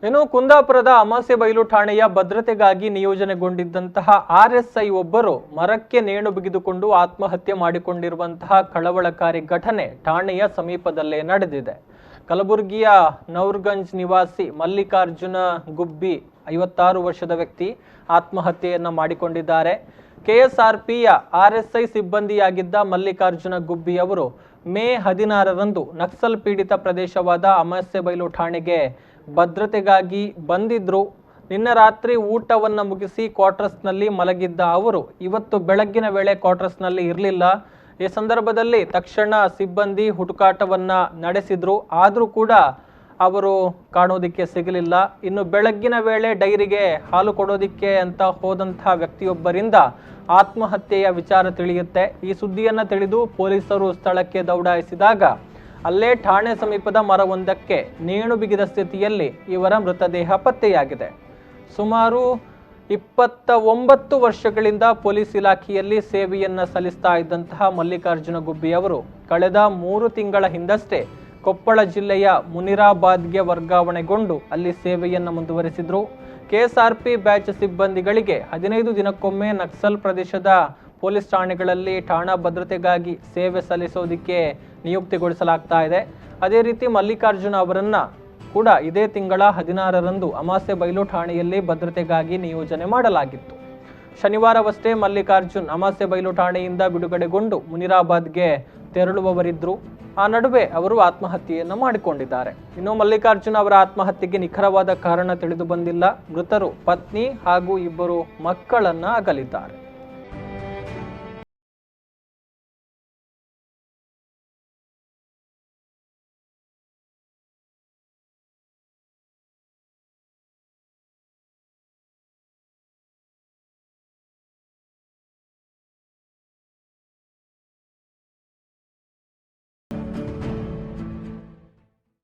ಇನ್ನು ಕುಂದಾಪುರದ ಅಮಾಸೆಬೈಲು ಠಾಣೆಯ ಭದ್ರತೆಗಾಗಿ ನಿಯೋಜನೆಗೊಂಡಿದ್ದಂತಹ ಆರ್ಎಸ್ಐ ಒಬ್ಬರು ಮರಕ್ಕೆ ನೇಣು ಬಿಗಿದುಕೊಂಡು ಆತ್ಮಹತ್ಯೆ ಮಾಡಿಕೊಂಡಿರುವಂತಹ ಕಳವಳಕಾರಿ ಘಟನೆ ಠಾಣೆಯ ಸಮೀಪದಲ್ಲೇ ನಡೆದಿದೆ. ಕಲಬುರಗಿಯ ನೌರ್ಗಂಜ್ ನಿವಾಸಿ ಮಲ್ಲಿಕಾರ್ಜುನ ಗುಬ್ಬಿ 56 ವರ್ಷದ ವ್ಯಕ್ತಿ ಆತ್ಮಹತ್ಯೆಯನ್ನ ಮಾಡಿಕೊಂಡಿದ್ದಾರೆ. ಕೆಎಸ್ಆರ್ಪಿಯ ಆರ್ಎಸ್ಐ ಸಿಬ್ಬಂದಿಯಾಗಿದ್ದ ಮಲ್ಲಿಕಾರ್ಜುನ ಗುಬ್ಬಿ ಅವರು ಮೇ 16ರಂದು ನಕ್ಸಲ್ ಪೀಡಿತ ಪ್ರದೇಶವಾದ ಅಮಾಸೆಬೈಲು ಠಾಣೆಗೆ ಭದ್ರತೆಗಾಗಿ ಬಂದಿದ್ರು. ನಿನ್ನೆ ರಾತ್ರಿ ಊಟವನ್ನ ಮುಗಿಸಿ ಕ್ವಾರ್ಟರ್ಸ್ನಲ್ಲಿ ಮಲಗಿದ್ದ ಅವರು ಇವತ್ತು ಬೆಳಗ್ಗಿನ ವೇಳೆ ಕ್ವಾರ್ಟರ್ಸ್ನಲ್ಲಿ ಇರಲಿಲ್ಲ. ಈ ಸಂದರ್ಭದಲ್ಲಿ ತಕ್ಷಣ ಸಿಬ್ಬಂದಿ ಹುಡುಕಾಟವನ್ನ ನಡೆಸಿದ್ರು. ಆದರೂ ಕೂಡ ಅವರು ಕಾಣೋದಿಕ್ಕೆ ಸಿಗಲಿಲ್ಲ. ಇನ್ನು ಬೆಳಗ್ಗಿನ ವೇಳೆ ಡೈರಿಗೆ ಹಾಲು ಕೊಡೋದಿಕ್ಕೆ ಅಂತ ಹೋದಂತಹ ವ್ಯಕ್ತಿಯೊಬ್ಬರಿಂದ ಆತ್ಮಹತ್ಯೆಯ ವಿಚಾರ ತಿಳಿಯುತ್ತೆ. ಈ ಸುದ್ದಿಯನ್ನ ತಿಳಿದು ಪೊಲೀಸರು ಸ್ಥಳಕ್ಕೆ ದೌಡಾಯಿಸಿದಾಗ ಅಲ್ಲೇ ಠಾಣೆ ಸಮೀಪದ ಮರವೊಂದಕ್ಕೆ ನೇಣು ಬಿಗಿದ ಸ್ಥಿತಿಯಲ್ಲಿ ಇವರ ಮೃತದೇಹ ಪತ್ತೆಯಾಗಿದೆ. ಸುಮಾರು 29 ವರ್ಷಗಳಿಂದ ಪೊಲೀಸ್ ಇಲಾಖೆಯಲ್ಲಿ ಸೇವೆಯನ್ನ ಸಲ್ಲಿಸ್ತಾ ಇದ್ದಂತಹ ಮಲ್ಲಿಕಾರ್ಜುನ ಗುಬ್ಬಿ ಅವರು ಕಳೆದ 3 ತಿಂಗಳ ಹಿಂದಷ್ಟೇ ಕೊಪ್ಪಳ ಜಿಲ್ಲೆಯ ಮುನಿರಾಬಾದ್ಗೆ ವರ್ಗಾವಣೆಗೊಂಡು ಅಲ್ಲಿ ಸೇವೆಯನ್ನ ಮುಂದುವರೆಸಿದ್ರು. ಕೆಎಸ್ಆರ್ಪಿ ಬ್ಯಾಚ್ ಸಿಬ್ಬಂದಿಗಳಿಗೆ 15 ದಿನಕ್ಕೊಮ್ಮೆ ನಕ್ಸಲ್ ಪ್ರದೇಶದ ಪೊಲೀಸ್ ಠಾಣೆಗಳಲ್ಲಿ ಠಾಣಾ ಭದ್ರತೆಗಾಗಿ ಸೇವೆ ಸಲ್ಲಿಸೋದಕ್ಕೆ ನಿಯುಕ್ತಿಗೊಳಿಸಲಾಗ್ತಾ ಇದೆ. ಅದೇ ರೀತಿ ಮಲ್ಲಿಕಾರ್ಜುನ ಅವರನ್ನ ಕೂಡ ಇದೇ ತಿಂಗಳ 16ರಂದು ಅಮಾಸೆಬೈಲು ಠಾಣೆಯಲ್ಲಿ ಭದ್ರತೆಗಾಗಿ ನಿಯೋಜನೆ ಮಾಡಲಾಗಿತ್ತು. ಶನಿವಾರವಷ್ಟೇ ಮಲ್ಲಿಕಾರ್ಜುನ್ ಅಮಾಸೆಬೈಲು ಠಾಣೆಯಿಂದ ಬಿಡುಗಡೆಗೊಂಡು ಮುನಿರಾಬಾದ್ಗೆ ತೆರಳುವವರಿದ್ರು. ಆ ನಡುವೆ ಅವರು ಆತ್ಮಹತ್ಯೆಯನ್ನು ಮಾಡಿಕೊಂಡಿದ್ದಾರೆ. ಇನ್ನು ಮಲ್ಲಿಕಾರ್ಜುನ್ ಅವರ ಆತ್ಮಹತ್ಯೆಗೆ ನಿಖರವಾದ ಕಾರಣ ತಿಳಿದು ಬಂದಿಲ್ಲ. ಮೃತರು ಪತ್ನಿ ಹಾಗೂ 2 ಮಕ್ಕಳನ್ನ ಅಗಲಿದ್ದಾರೆ.